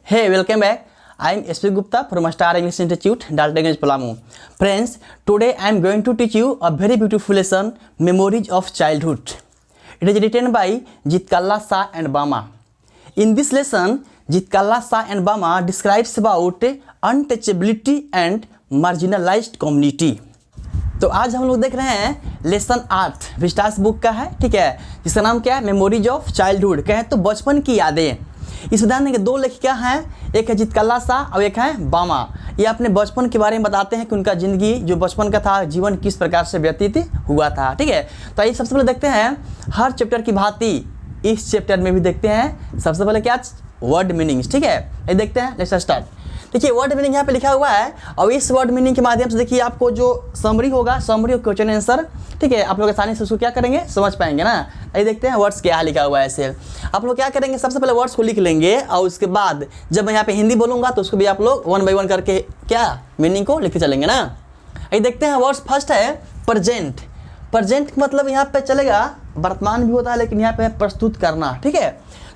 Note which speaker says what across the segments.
Speaker 1: Hey, welcome back. I am SP Gupta from Star English Institute, Daltonganj, Palamu. Friends, today I am going to teach you a very beautiful lesson, Memories of Childhood. It is written by Jitkalla Shah and Bama. In this lesson, Jitkalla Shah and Bama describes about untouchability and marginalized community. तो आज हम लोग देख रहे हैं lesson 8 Vistas book का है, ठीक है, जिसका नाम क्या है, मेमोरीज ऑफ चाइल्डहुड। कहें तो बचपन की यादें। इस उदाहरण के दो लेखिका हैं, एक है जितकल्ला शाह और एक है बामा। ये अपने बचपन के बारे में बताते हैं कि उनका ज़िंदगी जो बचपन का था, जीवन किस प्रकार से व्यतीत हुआ था, ठीक है। तो आइए सबसे पहले देखते हैं, हर चैप्टर की भांति इस चैप्टर में भी देखते हैं सबसे पहले क्या, वर्ड मीनिंग्स, ठीक है। ये देखते हैं, लेट्स स्टार्ट। देखिए वर्ड मीनिंग यहाँ पे लिखा हुआ है और इस वर्ड मीनिंग के माध्यम से देखिए आपको जो समरी होगा, समरी और क्वेश्चन आंसर, ठीक है, आप लोग आसानी से उसको क्या करेंगे, समझ पाएंगे ना। ये देखते हैं वर्ड्स क्या लिखा हुआ है। ऐसे आप लोग क्या करेंगे, सबसे पहले वर्ड्स को लिख लेंगे और उसके बाद जब मैं यहाँ पे हिंदी बोलूँगा तो उसको भी आप लोग 1 बाय 1 करके क्या मीनिंग को लिखते चलेंगे ना। ये देखते हैं वर्ड्स फर्स्ट है प्रेजेंट। प्रेजेंट मतलब यहाँ पे चलेगा, वर्तमान भी होता है लेकिन यहाँ पे है प्रस्तुत करना, ठीक है।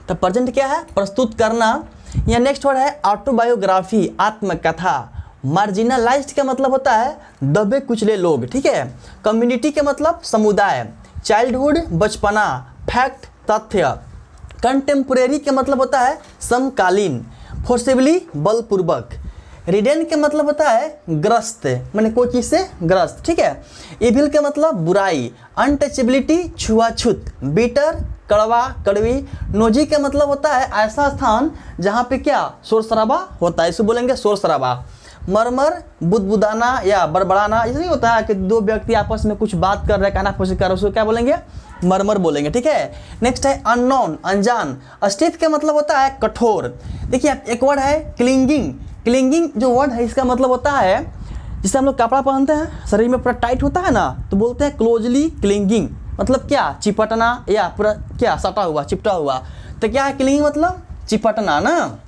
Speaker 1: तो प्रेजेंट क्या है, प्रस्तुत करना। यहाँ नेक्स्ट वर्ड है ऑटोबायोग्राफी, आत्मकथा। मार्जिनलाइज्ड का मतलब होता है दबे कुचले लोग, ठीक है। कम्युनिटी के मतलब समुदाय। चाइल्डहुड बचपना, फैक्ट तथ्य। कंटेम्पोरेरी के मतलब होता है समकालीन। फोर्सिबली बलपूर्वक। रिडेन के मतलब होता है ग्रस्त, माने कोई चीज़ से ग्रस्त, ठीक है। इविल के मतलब बुराई। अनटचेबिलिटी छुआछूत। बीटर कड़वा कड़वी। नोजी का मतलब होता है ऐसा स्थान जहाँ पे क्या शोर शराबा होता है, इसे बोलेंगे शोर शराबा। मरमर बुदबुदाना या बड़बड़ाना, ऐसा नहीं होता है कि दो व्यक्ति आपस में कुछ बात कर रहे हैं, कहना कोशिश कर रहे हैं, उसको क्या बोलेंगे, मरमर बोलेंगे, ठीक है। नेक्स्ट है अननोन, अनजान। अस्तित्व का मतलब होता है कठोर। देखिए एक वर्ड है क्लिंगिंग। क्लिंगिंग जो वर्ड है इसका मतलब होता है, जिससे हम लोग कपड़ा पहनते हैं शरीर में पूरा टाइट होता है ना, तो बोलते हैं क्लोजली क्लिंगिंग, मतलब क्या चिपटना या पूरा क्या सटा हुआ, चिपटा हुआ। तो क्या है क्लिंगिंग मतलब चिपटना ना।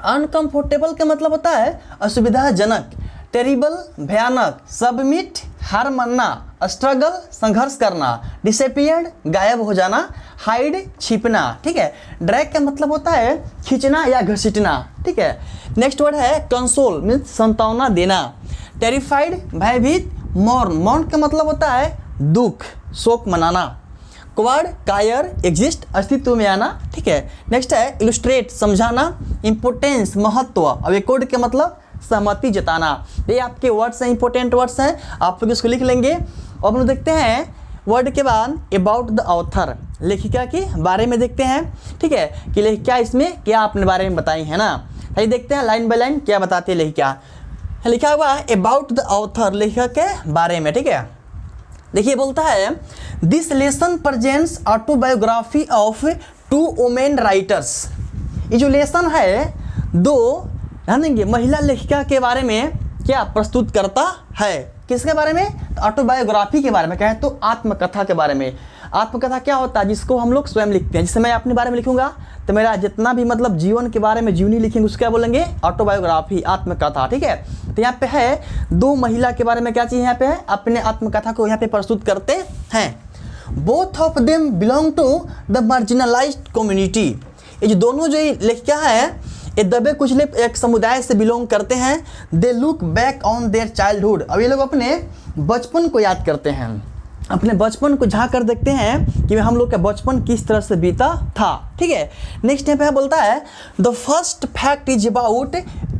Speaker 1: अनकंफर्टेबल का मतलब होता है असुविधाजनक। टेरिबल भयानक। सबमिट हार मानना। स्ट्रगल संघर्ष करना। डिसअपीयर्ड गायब हो जाना। हाइड छिपना, ठीक है। ड्रैग का मतलब होता है खींचना या घसीटना, ठीक है। नेक्स्ट वर्ड है कंसोल, मीन्स संतावना देना। टेरिफाइड भयभीत। मौन, मौन का मतलब होता है दुख शोक मनाना। क्वाड कायर एग्जिस्ट अस्तित्व में आना, ठीक है। नेक्स्ट है इलुस्ट्रेट समझाना। इंपोर्टेंस महत्व। अब एक कोड के मतलब सहमति जताना। ये आपके वर्ड्स हैं, इंपॉर्टेंट वर्ड्स हैं, आप लोग इसको लिख लेंगे। अब हम लोग देखते हैं वर्ड के बाद अबाउट द ऑथर, लेखिका के बारे में देखते हैं, ठीक है, कि लेखिका इसमें क्या अपने बारे में बताई है ना। ये देखते हैं लाइन बाय लाइन क्या बताती है लेखिका। लिखा हुआ है अबाउट द ऑथर, लेखिका के बारे में, ठीक है। देखिए बोलता है this lesson presents autobiography of 2 women writers. ये जो लेसन है दो ध्यान देंगे महिला लेखिका के बारे में क्या प्रस्तुत करता है। किसके बारे में, ऑटोबायोग्राफी के बारे में, कहें तो आत्मकथा के बारे में। आत्मकथा क्या होता है, जिसको हम लोग स्वयं लिखते हैं। जैसे मैं अपने बारे में लिखूंगा तो मेरा जितना भी मतलब जीवन के बारे में जीवनी लिखेंगे उसको क्या बोलेंगे, ऑटोबायोग्राफी, आत्मकथा, ठीक है। तो यहाँ पे है 2 महिला के बारे में क्या चीज़ यहाँ पे है, अपने आत्मकथा को यहाँ पे प्रस्तुत करते हैं। Both of them belong to the marginalised community. ये जो दोनों जो लेखिका है ये दबे कुचले एक समुदाय से बिलोंग करते हैं। They look back on their childhood. अब ये लोग अपने बचपन को याद करते हैं, अपने बचपन को झाँक कर देखते हैं कि हम लोग का बचपन किस तरह से बीता था, ठीक है। नेक्स्ट यहाँ पे बोलता है the first fact is about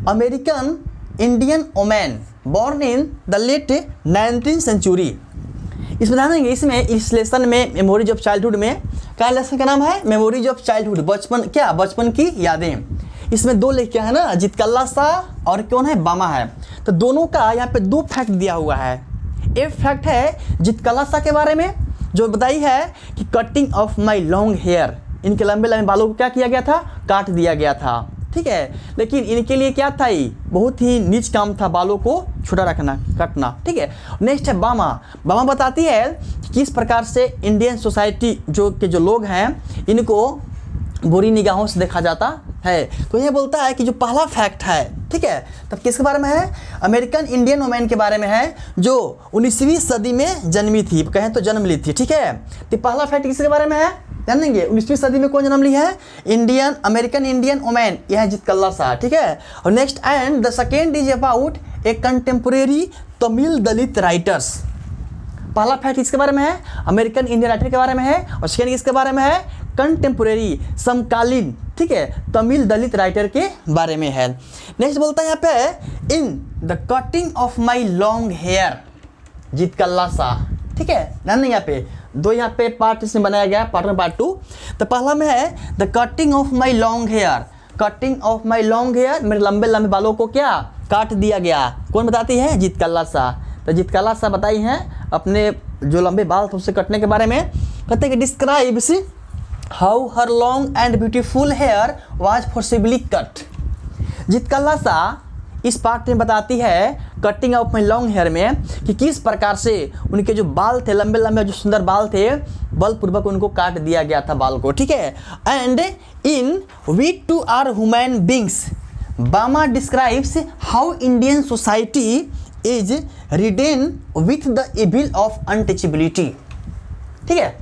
Speaker 1: American Indian women born in the late 19th century. इसमें ध्यान देंगे, इसमें इस लेसन में मेमोरीज ऑफ चाइल्डहुड में क्या लेसन का नाम है, मेमोरीज ऑफ चाइल्डहुड, बचपन क्या बचपन की यादें। इसमें 2 लेखिका है ना, जितकल्ला शाह और कौन है, बामा है। तो दोनों का यहाँ पे 2 फैक्ट दिया हुआ है। एक फैक्ट है जितकल्ला शाह के बारे में जो बताई है कि cutting of my long hair, इनके लंबे लंबे बालों को क्या किया गया था, काट दिया गया था, ठीक है। लेकिन इनके लिए क्या था, ये बहुत ही नीच काम था बालों को छोटा रखना, काटना, ठीक है। नेक्स्ट है बामा। बामा बताती है कि किस प्रकार से इंडियन सोसाइटी जो लोग हैं इनको बुरी निगाहों से देखा जाता है। तो ये बोलता है कि जो पहला फैक्ट है, ठीक है, तब किसके बारे में है, अमेरिकन इंडियन वुमेन के बारे में है जो 19वीं सदी में जन्मी थी, कहें तो जन्म ली थी, ठीक है। तो पहला फैक्ट किसके बारे में है, ध्यान देंगे 19वीं सदी में कौन जन्म लिया है? इंडियन अमेरिकन इंडियन वुमेन, यह है जीत कल्ला शाह, ठीक है। और next and the second is about A contemporary Tamil Dalit writers. पहला फैक्ट इसके बारे में है, अमेरिकन इंडियन राइटर के बारे में है, और सेकेंड इसके बारे में है कंटेम्पोरेरी समकालीन, ठीक है, तमिल दलित राइटर के बारे में है। नेक्स्ट बोलता है यहाँ पे in the cutting of my long hair, Zitkala Sa, ठीक है। ध्यान दें यहाँ पे दो यहाँ पे पार्ट इसमें बनाया गया, पार्ट वन पार्ट टू। तो पहला में है the cutting of my long hair, cutting of my long hair, मेरे लंबे लंबे बालों को क्या काट दिया गया। कौन बताती है? जीत कल्ला शाह। तो जीत कल्ला शाह बताई हैं अपने जो लंबे बाल थे उससे कटने के बारे में। कहते हैं कि describes how her long and beautiful hair was forcibly cut. Zitkala Sa इस पार्ट में बताती है cutting of my long hair में कि किस प्रकार से उनके जो बाल थे, लंबे लंबे जो सुंदर बाल थे, बलपूर्वक उनको काट दिया गया था बाल को, ठीक है। And in we too are human beings, Bama describes how Indian society is ridden with the evil of untouchability, ठीक है।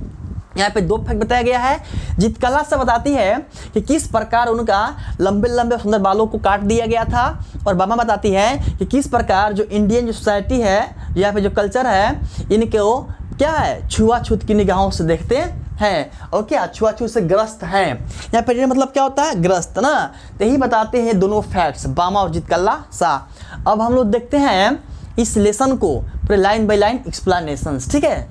Speaker 1: यहाँ पे दो फैक्ट बताया गया है। जीत कल्ला शाह बताती है कि किस प्रकार उनका लंबे लंबे सुंदर बालों को काट दिया गया था, और बामा बताती है कि किस प्रकार जो इंडियन जो सोसाइटी है, यहाँ पे जो कल्चर है, इनको क्या है, छुआछूत की निगाहों से देखते हैं, और क्या छुआछूत से ग्रस्त हैं। यहाँ पे मतलब क्या होता है? ग्रस्त ना। तो यही बताते हैं दोनों फैक्ट्स, बामा और जीत कल्ला शाह। अब हम लोग देखते हैं इस लेसन को पूरे लाइन बाय लाइन एक्सप्लेनेशंस, ठीक है।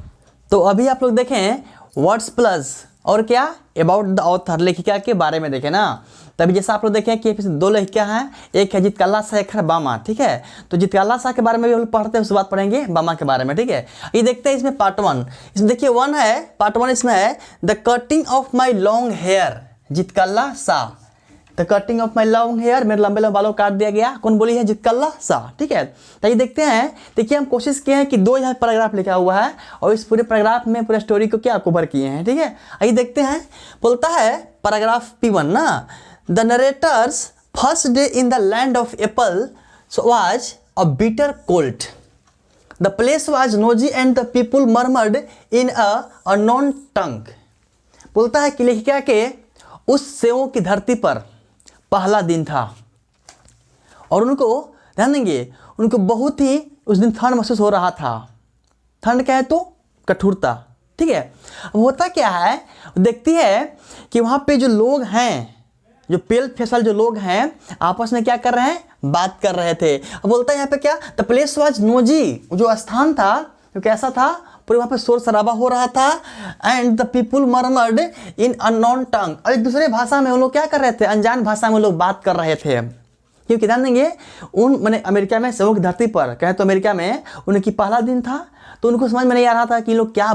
Speaker 1: तो अभी आप लोग देखें वर्ड्स प्लस और क्या अबाउट द ऑथर, लेखिका के बारे में देखें ना। तभी जैसा आप लोग देखें कि दो लेखिका हैं, एक है जीत कल्ला शाह, एक है बामा, ठीक है। तो जीत कल्ला शाह के बारे में भी हम लोग पढ़ते हैं, उसके बाद पढ़ेंगे बामा के बारे में, ठीक है। ये देखते हैं इसमें पार्ट वन, इसमें देखिए वन है, पार्ट वन इसमें है the cutting of my long hair, Zitkala Sa. The cutting of my long hair, मेरे लंबे लंबे बालों को काट दिया गया, कौन बोली है? जीत कल्ला शाह, ठीक है। तो ये देखते हैं, देखिए हम कोशिश किए हैं कि दो यहाँ पैराग्राफ लिखा हुआ है, और इस पूरे पैराग्राफ में पूरे स्टोरी को क्या कवर किए हैं, ठीक है। आइए देखते हैं। बोलता है पैराग्राफ P1 ना, the narrator's first day in the land of apple was a bitter cold, the place was noisy and the people murmured in a known tongue. बोलता है कि लेखिका के उस सेवों की धरती पर पहला दिन था, और उनको ध्यान देंगे, उनको बहुत ही उस दिन ठंड महसूस हो रहा था। ठंड क्या है? तो कठोरता, ठीक है। अब होता क्या है, देखती है कि वहाँ पे जो लोग हैं, जो पेल फेसल जो लोग हैं, आपस में क्या कर रहे हैं? बात कर रहे थे। अब बोलता है यहाँ पे क्या, द प्लेस वाज नोजी, जो स्थान था जो कैसा था, पूरे वहाँ पे शोर शराबा हो रहा था। And the people murmured in unknown tongue, और एक दूसरे भाषा में वो लोग क्या कर रहे थे? अनजान भाषा में लोग बात कर रहे थे। क्योंकि ध्यान देंगे उन मैंने अमेरिका में सेवों की धरती पर कहें तो अमेरिका में उनकी पहला दिन था, तो उनको समझ में नहीं आ रहा था कि इन लोग क्या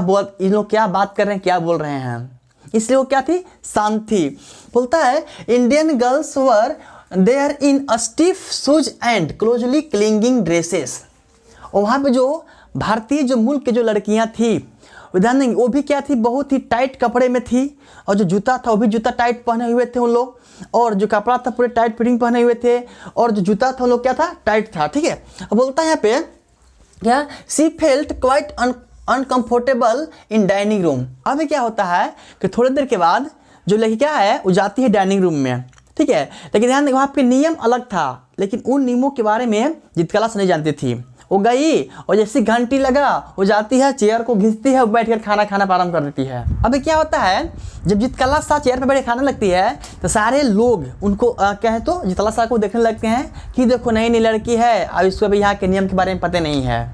Speaker 1: बात कर रहे हैं, क्या बोल रहे हैं। इसलिए वो क्या थी? शांत थी। बोलता है Indian girls were there in a stiff shoes and closely clinging dresses, और वहाँ पे जो भारतीय जो मुल्क की जो लड़कियां थी, ध्यान देंगे वो भी क्या थी? बहुत ही टाइट कपड़े में थी, और जो जूता था वो भी जूता टाइट पहने हुए थे उन लोग, और जो कपड़ा था पूरे टाइट फिटिंग पहने हुए थे, और जो जूता था उन लोग क्या था? टाइट था, ठीक है। अब बोलता है यहाँ पे क्या, सी felt quite uncomfortable in dining room. अभी क्या होता है कि थोड़ी देर के बाद जो लेखिका है वो जाती है डाइनिंग रूम में, ठीक है। लेकिन ध्यान दें वहाँ पे नियम अलग था, लेकिन उन नियमों के बारे में जीत कल्ला शाह नहीं जानती थी। वो गई और जैसी घंटी लगा वो जाती है, चेयर को घिसती है, बैठकर खाना खाना प्रारंभ कर देती है। अभी क्या होता है, जब जीत कल्ला शाह चेयर पर बैठे खाने लगती है तो सारे लोग उनको कहें तो जीत कल्ला शाह को देखने लगते हैं कि देखो नई नई लड़की है, अब इसको अभी यहाँ के नियम के बारे में पता नहीं है,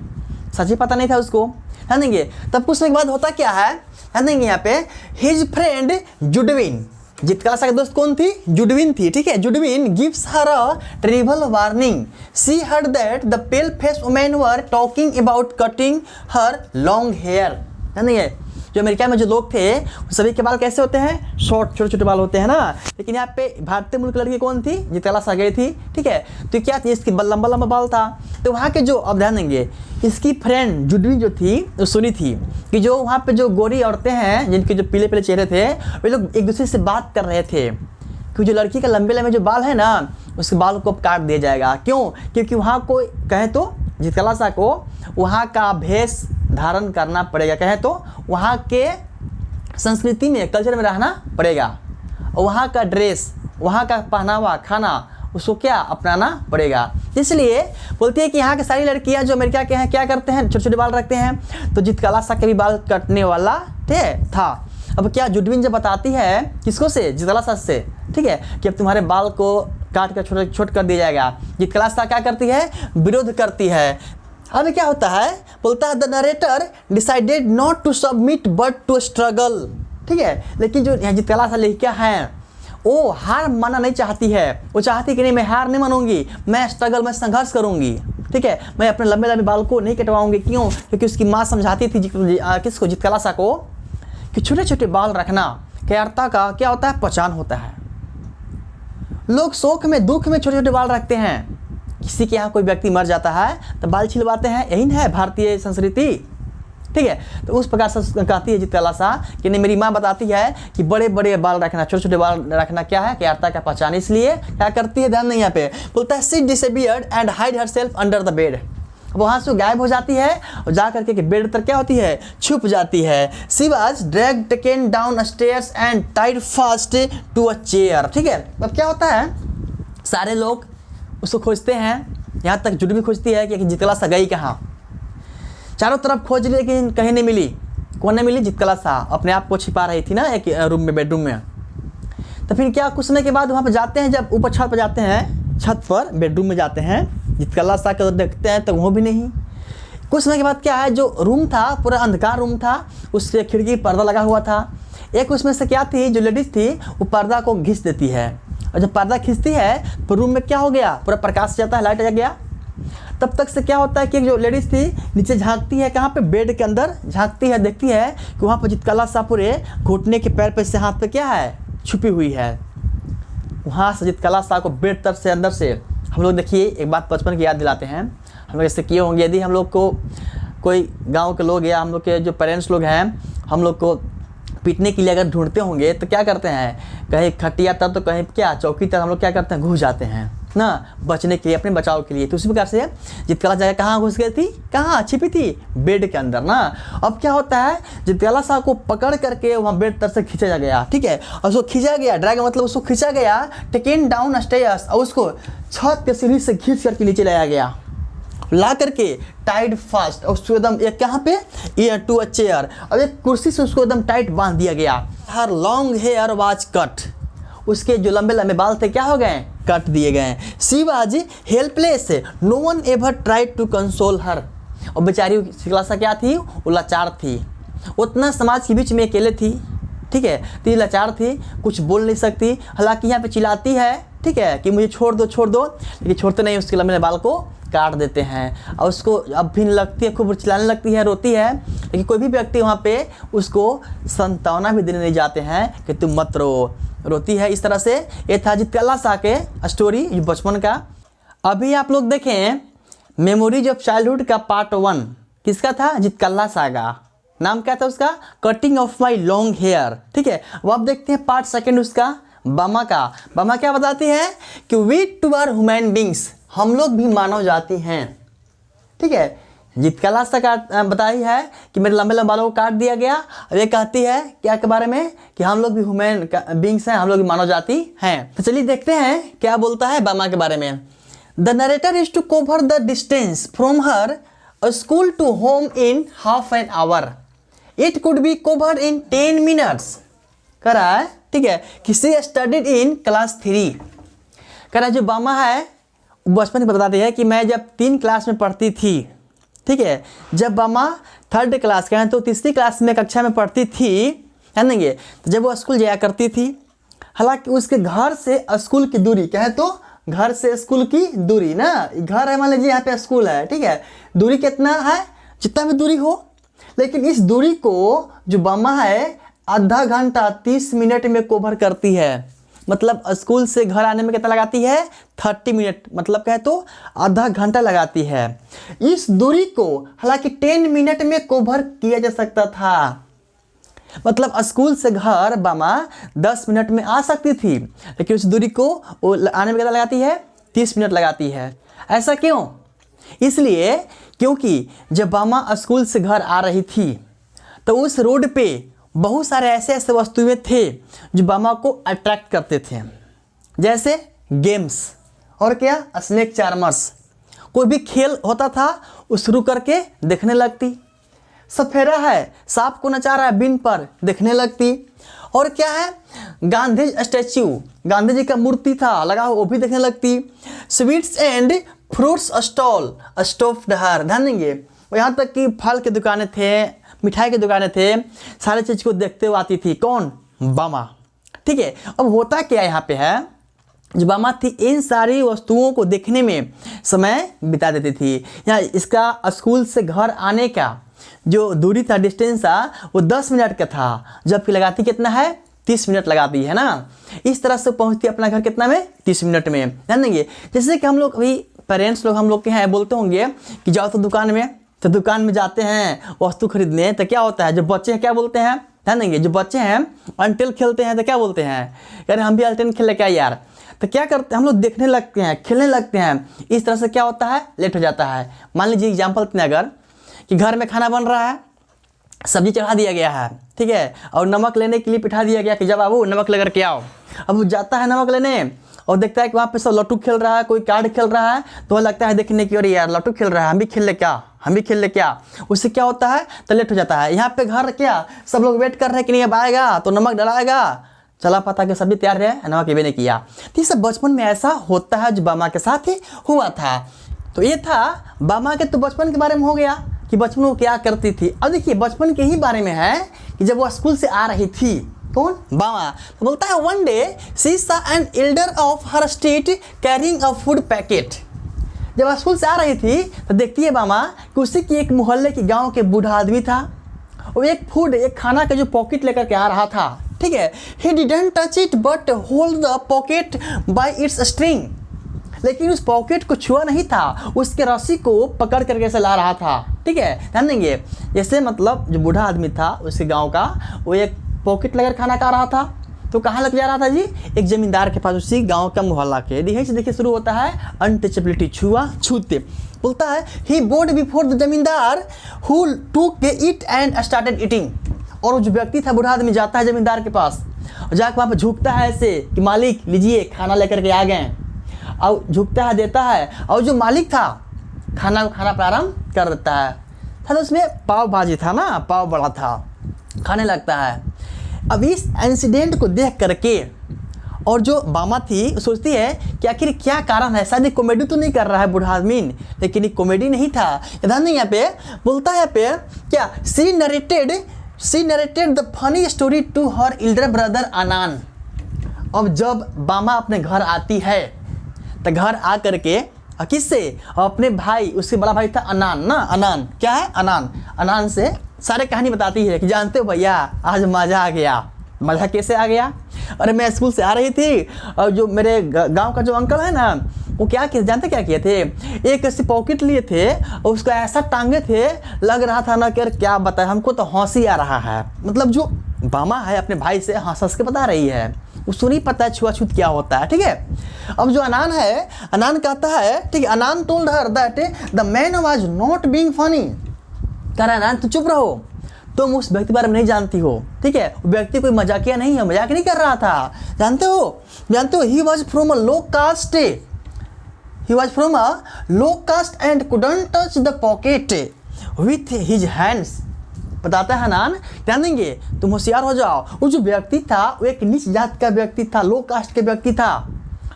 Speaker 1: सच्ची पता नहीं था उसको। ध्यान देंगे तब कुछ समय के बाद होता क्या है, ध्यान देंगे यहाँ पे his friend Judewin, Zitkala Sa की दोस्त कौन थी? जुडविन थी, ठीक है। Judewin gives her a terrible warning, she heard that the pale face women were talking about cutting her long hair. ध्यान देंगे जो अमेरिका में जो लोग थे सभी के बाल कैसे होते हैं? शॉर्ट, छोटे छोटे बाल होते हैं ना। लेकिन यहाँ पे भारतीय मुल्क लड़की कौन थी? जीत कल्ला शाह गई थी, ठीक है। तो क्या थी? इसकी लंबा लंबा बाल था। तो वहाँ के जो, अब ध्यान देंगे, इसकी फ्रेंड जुडविन जो थी वो सुनी थी कि जो वहाँ पे जो गोरी औरतें हैं जिनके जो पीले पीले चेहरे थे, वे लोग एक दूसरे से बात कर रहे थे कि जो लड़की का लंबे लंबे जो बाल है ना उसके बाल को अब काट दिया जाएगा। क्यों? क्योंकि वहाँ को कहे तो जीत कल्ला शाह को वहाँ का भेष धारण करना पड़ेगा, कहे तो वहाँ के संस्कृति में, कल्चर में रहना पड़ेगा, और वहाँ का ड्रेस, वहाँ का पहनावा, खाना उसको क्या अपनाना पड़ेगा। इसलिए बोलती है कि यहाँ की सारी लड़कियाँ जो अमेरिका के हैं क्या करते हैं, छोटे छोटे बाल रखते हैं। तो जीतकला सा के भी बाल काटने वाला था। अब क्या जुडविन जब बताती है किसको से, जीतकला सा से, ठीक है, कि अब तुम्हारे बाल को काट कर छोट कर दिया जाएगा, जीतकला सा क्या करती है, विरोध करती है। अब क्या होता है, बोलता है the narrator decided not to submit but to struggle, ठीक है। लेकिन जो जीतकला सा लेखिका हैं वो हार मानना नहीं चाहती है, वो चाहती कि नहीं मैं हार नहीं मानूंगी, मैं स्ट्रगल में संघर्ष करूंगी, ठीक है, मैं अपने लंबे लंबे बाल को नहीं कटवाऊंगी। क्यों? क्योंकि उसकी माँ समझाती थी किसको, जीतकला सा को, कि छोटे छोटे बाल रखना कायरता का क्या होता है, पहचान होता है। लोग शौक में दुख में छोटे छोटे बाल रखते हैं। किसी के यहाँ कोई व्यक्ति मर जाता है तो बाल छिलवाते हैं, यही है भारतीय संस्कृति, ठीक है। तो उस प्रकार से कहती है जीतकला सा कि नहीं, मेरी माँ बताती है कि बड़े बड़े बाल रखना, छोटे छोटे बाल रखना क्या है, कायरता का पहचान। इसलिए क्या करती है, ध्यान नहीं यहाँ पे, बोलता है she disappeared and hide herself under the bed. वहाँ से गायब हो जाती है और जा करके बेड पर क्या होती है, छुप जाती है। She was dragged taken downstairs and tied fast to a chair, ठीक है। अब क्या होता है, सारे लोग उसको खोजते हैं, यहाँ तक जुडविन खोजती है कि जीतकला सा गई कहाँ। चारों तरफ खोज ली लेकिन कहीं नहीं मिली। कौन नहीं मिली, जीतकला सा अपने आप को छिपा रही थी ना एक रूम में, बेडरूम में। तो फिर क्या, कुछ समय के बाद वहाँ पर जाते हैं, जब ऊपर छत पर जाते हैं, छत पर बेडरूम में जाते हैं, जीतकला सा को देखते हैं तो वो भी नहीं। कुछ समय के बाद क्या है, जो रूम था पूरा अंधकार रूम था, उससे खिड़की पर्दा लगा हुआ था। एक उसमें से क्या थी, जो लेडीज थी वो पर्दा को घिस देती है, और जब पर्दा खींचती है तो रूम में क्या हो गया, पूरा प्रकाश जाता है, लाइट आ गया। तब तक से क्या होता है कि जो लेडीज थी नीचे झांकती है, कहाँ पे, बेड के अंदर झांकती है, देखती है कि वहाँ पर जीतकला सा पूरे घुटने के पैर पे से हाथ पे क्या है, छुपी हुई है। वहाँ से जीतकला सा को बेड तर से अंदर से, हम लोग देखिए एक बात बचपन की याद दिलाते हैं, हम लोग ऐसे किए होंगे। यदि हम लोग को कोई गाँव के लोग या हम लोग के जो पेरेंट्स लोग हैं हम लोग को पीटने के लिए अगर ढूंढते होंगे तो क्या करते हैं, कहीं खटिया तर तो कहीं क्या चौकी तर हम लोग क्या करते हैं, घुस जाते हैं ना, बचने के लिए, अपने बचाव के लिए। तो उसी प्रकार से जीतकला जगह कहाँ घुस गई थी, कहाँ छिपी थी, बेड के अंदर ना। अब क्या होता है, जीतकला सा को पकड़ करके वहाँ बेड तर से खींचा जा ठीक है, और उसको खींचा गया, ड्रैग मतलब उसको खींचा गया, टेकन डाउन स्टेयर्स, और उसको छत के सीढ़ी से खींच करके नीचे लाया गया, ला करके टाइट फास्ट, और उसको एकदम एक कहाँ पे, टू अ चेयर, और एक कुर्सी से उसको एकदम टाइट बांध दिया गया। हर लॉन्ग हेयर वाज कट, उसके जो लंबे लंबे बाल थे क्या हो गए, कट दिए गए। She was helpless, no one ever tried to console her, और बेचारी जीतकला सा क्या थी, वो लाचार थी, उतना समाज के बीच में अकेले थी, ठीक है, तो ये लाचार थी, कुछ बोल नहीं सकती। हालांकि यहाँ पे चिल्लाती है, ठीक है, कि मुझे छोड़ दो छोड़ दो, लेकिन छोड़ते नहीं, उसके लंबे बाल को काट देते हैं। और उसको अब भी लगती है, खूब चिल्लाने लगती है, रोती है, लेकिन कोई भी व्यक्ति वहाँ पे उसको संतावना भी देने नहीं जाते हैं कि तुम मत रो, रोती है। इस तरह से ये था जीतकला सा के स्टोरी बचपन का। अभी आप लोग देखें मेमोरीज ऑफ चाइल्डहुड का पार्ट 1 किसका था, जीतकला सा का। नाम क्या था उसका, cutting of my long hair, ठीक है। वो आप देखते हैं पार्ट 2 उसका, बामा का। बामा क्या बताती है कि we too are human beings, हम लोग भी मानव जाति हैं, ठीक है। जीतकला सा का बताई है कि मेरे लंबे लंबे बालों को काट दिया गया, और ये कहती है क्या के बारे में, कि हम लोग भी ह्यूमन बींग्स हैं, हम लोग भी मानव जाति हैं। तो चलिए देखते हैं क्या बोलता है बामा के बारे में। The narrator is to cover the distance from her school to home in half an hour, it could be covered in 10 minutes, कह रहा है, ठीक है। किसी स्टडीड इन क्लास 3, कह रहा है जो बामा है बचपन में बताती है कि मैं जब 3 क्लास में पढ़ती थी, ठीक है, जब बामा 3rd क्लास का है तो 3री क्लास में कक्षा में पढ़ती थी, जानेंगे, तो जब वो स्कूल जाया करती थी, हालांकि उसके घर से स्कूल की दूरी क्या है, तो घर से स्कूल की दूरी ना, घर है मान लीजिए यहाँ पे स्कूल है, ठीक है, दूरी कितना है, जितना भी दूरी हो, लेकिन इस दूरी को जो बामा है आधा घंटा 30 मिनट में कवर करती है। मतलब स्कूल से घर आने में कितना लगाती है, 30 मिनट, मतलब कहे तो आधा घंटा लगाती है। इस दूरी को हालांकि 10 मिनट में कवर किया जा सकता था, मतलब स्कूल से घर बामा 10 मिनट में आ सकती थी, लेकिन उस दूरी को वो आने में कितना लगाती है, 30 मिनट लगाती है। ऐसा क्यों, इसलिए क्योंकि जब बामा स्कूल से घर आ रही थी तो उस रोड पे बहुत सारे ऐसे ऐसे वस्तुएं थे जो बामा को अट्रैक्ट करते थे, जैसे गेम्स और क्या, स्नेक चार्मर्स। कोई भी खेल होता था उस रुक करके देखने लगती। सफेरा है, सांप को नचा रहा है बीन पर, देखने लगती। और क्या है, गांधी स्टैच्यू, गांधी जी का मूर्ति था लगा वो भी देखने लगती। स्वीट्स एंड फ्रूट्स स्टॉल, स्टोफ्ड हर, ध्यान देंगे। यहाँ तक कि फल के दुकानें थे, मिठाई की दुकानें थे, सारे चीज़ को देखते हुए आती थी। कौन? बामा। ठीक है, अब होता क्या यहाँ पे है, जो बामा थी इन सारी वस्तुओं को देखने में समय बिता देती थी। यहाँ इसका स्कूल से घर आने का जो दूरी था, डिस्टेंस था, वो 10 मिनट का था, जबकि लगाती कितना है, 30 मिनट लगाती है ना। इस तरह से पहुँचती अपना घर कितना में, 30 मिनट में। ध्यान देंगे, जैसे कि हम लोग अभी पेरेंट्स लोग हम लोग के हैं बोलते होंगे कि जाओ तो दुकान में, तो दुकान में जाते हैं वस्तु खरीदने, तो क्या होता है, जो बच्चे हैं क्या बोलते हैं, ध्यान देंगे, जो बच्चे हैं अंटेल खेलते हैं तो क्या बोलते हैं, यार हम भी अंटेल खेले क्या यार, तो क्या करते हैं हम लोग, देखने लगते हैं, खेलने लगते हैं। इस तरह से क्या होता है, लेट हो जाता है। मान लीजिए एग्जाम्पल दें अगर कि घर में खाना बन रहा है, सब्जी चढ़ा दिया गया है, ठीक है, और नमक लेने के लिए बिठा दिया गया कि जब बाबू नमक लेकर के आओ। अब वो जाता है नमक लेने और देखता है कि वहाँ पे सब लट्टू खेल रहा है, कोई कार्ड खेल रहा है, तो वह लगता है देखने की, अरे यार लट्टू खेल रहा है, हम भी खेल ले क्या, हम भी खेल ले क्या। उससे क्या होता है, तो लेट हो जाता है। यहाँ पे घर क्या, सब लोग वेट कर रहे हैं कि नहीं अब आएगा तो नमक डलाएगा, चला पता कि सब्जी तैयार है, नमक ये भी नहीं किया। तो ये सब बचपन में ऐसा होता है जो बामा के साथ ही हुआ था। तो ये था बामा के तो बचपन के बारे में हो गया कि बचपन में क्या करती थी। अब देखिए बचपन के ही बारे में है कि जब वो स्कूल से आ रही थी, कौन, बामा, तो बोलता है वन डे शी सा an elder of her state carrying a food packet. जब स्कूल से आ रही थी तो देखती है बामा कि उसी की एक मोहल्ले के गांव के बूढ़ा आदमी था, वो एक खाना का जो पॉकेट लेकर के आ रहा था, ठीक है। He didn't touch it but hold the pocket bye it's string, लेकिन उस पॉकेट को छुआ नहीं था, उसके रस्सी को पकड़ करके से ला रहा था, ठीक है। ध्यान देंगे, जैसे मतलब जो बूढ़ा आदमी था उसके गांव का, वो एक पॉकेट लेकर खाना खा रहा था, तो कहाँ लग जा रहा था जी, एक जमींदार के पास, उसी गांव का मोहल्ला के। देखिए शुरू होता है अनटचेबिलिटी, छुआ छूते। बोलता है ही बोर्ड बिफोर द जमींदार हु टूक इट एंड स्टार्टेड ईटिंग। और वो जो व्यक्ति था, बूढ़ा आदमी, जाता है जमींदार के पास और जाकर वहाँ पर झुकता है ऐसे कि मालिक लीजिए खाना लेकर के आ गए, और झुकता है, देता है, और जो मालिक था खाना को खाना प्रारंभ कर देता है। था तो उसमें पाव भाजी था ना, पाव बड़ा था, खाने लगता है। अब इस इंसिडेंट को देख करके और जो बामा थी सोचती है कि आखिर क्या कारण है, शायद कॉमेडी तो नहीं कर रहा है बूढ़ा आदमी, लेकिन ये कॉमेडी नहीं था। ध्यान नहीं, यहाँ पे बोलता है यहाँ पे क्या, she narrated the funny story to her elder brother Annan. अब जब बामा अपने घर आती है तो घर आ करके किससे, अपने भाई, उसके बड़ा भाई था अनान ना, अनान क्या है, अनान से सारे कहानी बताती है कि जानते हो भैया आज मज़ा आ गया। मज़ा कैसे आ गया, अरे मैं स्कूल से आ रही थी और जो मेरे गांव का जो अंकल है ना, वो क्या किए जानते क्या किए थे, एक ऐसी पॉकेट लिए थे और उसको ऐसा टांगे थे, लग रहा था ना कि यार क्या बताए, हमको तो हंसी आ रहा है। मतलब जो बामा है अपने भाई से हंस के बता रही है, उसको नहीं पता है छुआछूत क्या होता है, ठीक है। अब जो अनान है, अनान कहता है, ठीक है, Annan told her that the man was not being funny. कह रहा है अनान तो चुप रहो, तुम उस व्यक्ति के बारे में नहीं जानती हो, ठीक है। वो व्यक्ति कोई मजाकिया नहीं है, मजाक नहीं कर रहा था, जानते हो he was from a low caste and couldn't touch the pocket with his hands. बताता है अनान, ध्यान देंगे, तुम होशियार हो जाओ। वो जो व्यक्ति था वो एक नीच जात का व्यक्ति था, लो कास्ट के व्यक्ति था,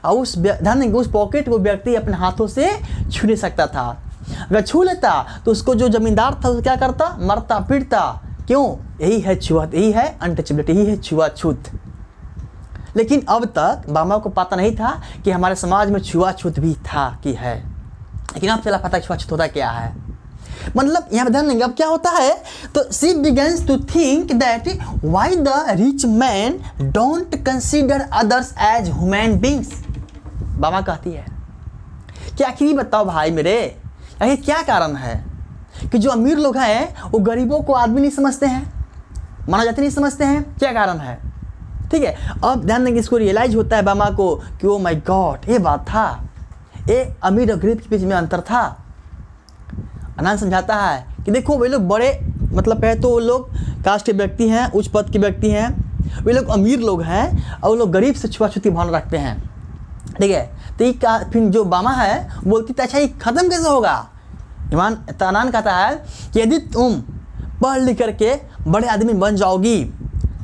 Speaker 1: और उस ध्यान देंगे उस पॉकेट को व्यक्ति अपने हाथों से छू नहीं सकता था। अगर छू लेता तो उसको जो जमींदार था उसको क्या करता, मरता पीटता। क्यों, यही है छुआछूत, यही है अनटचेबिलिटी, यही है छुआछूत। लेकिन अब तक बामा को पता नहीं था कि हमारे समाज में छुआछूत भी था कि है, लेकिन अब चला पता छुआछूत होता क्या है। मतलब यहाँ पे ध्यान देंगे, अब क्या होता है, तो she begins to think that why the rich man don't consider others as human beings. बाबा कहती है कि आखिर बताओ भाई मेरे, आखिर क्या कारण है कि जो अमीर लोग हैं वो गरीबों को आदमी नहीं समझते हैं, मानव जाति नहीं समझते हैं, क्या कारण है, ठीक है। अब ध्यान देंगे, इसको रियलाइज होता है बामा को कि ओ माय गॉड, ये बात था, ये अमीर और गरीब के बीच में अंतर था। अनान समझाता है कि देखो वे लोग बड़े मतलब कहे तो वो लोग कास्ट के व्यक्ति हैं, उच्च पद के व्यक्ति हैं, वे लोग अमीर लोग हैं और वो लोग गरीब से छुआछूत की भावना रखते हैं। ठीक है, तो ये फिर जो बामा है बोलती था अच्छा ये ख़त्म कैसे होगा। ईमान तानान कहता है कि यदि तुम पढ़ लिख करके बड़े आदमी बन जाओगी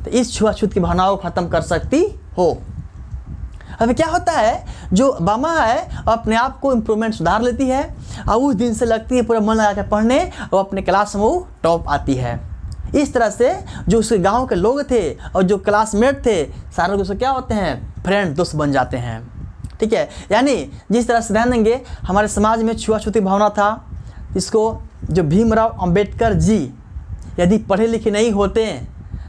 Speaker 1: तो इस छुआछूत की भावनाओं को ख़त्म कर सकती हो। अब क्या होता है, जो बामा है अपने आप को इम्प्रूवमेंट सुधार लेती है और उस दिन से लगती है पूरा मन लगा के पढ़ने और अपने क्लास में वो टॉप आती है। इस तरह से जो उसके गांव के लोग थे और जो क्लासमेट थे सारे लोग उससे क्या होते हैं, फ्रेंड, दोस्त बन जाते हैं। ठीक है, यानी जिस तरह से ध्यान देंगे हमारे समाज में छुआछूती भावना था, इसको जो भीमराव अंबेडकर जी यदि पढ़े लिखे नहीं होते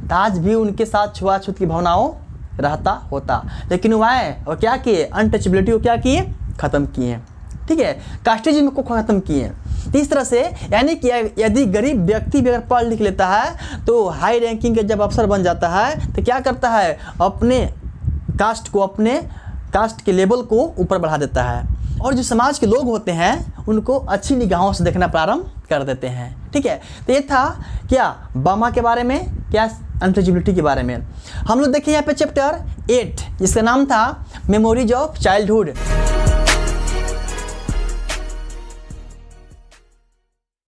Speaker 1: तो आज भी उनके साथ छुआछूत की भावनाओं रहता होता, लेकिन वो आए और क्या किए, अनटचेबिलिटी को क्या किए, ख़त्म किए। ठीक है, कास्टिज्म को ख़त्म किए। इस तरह से यानी कि यदि गरीब व्यक्ति भी अगर पढ़ लिख लेता है तो हाई रैंकिंग के जब अफसर बन जाता है तो क्या करता है, अपने कास्ट को, अपने कास्ट के लेवल को ऊपर बढ़ा देता है और जो समाज के लोग होते हैं उनको अच्छी निगाहों से देखना प्रारंभ कर देते हैं। ठीक है, तो ये था क्या बामा के बारे में, क्या अनटचेबिलिटी के बारे में। हम लोग देखें यहाँ पे चैप्टर 8 जिसका नाम था मेमोरीज ऑफ चाइल्डहुड।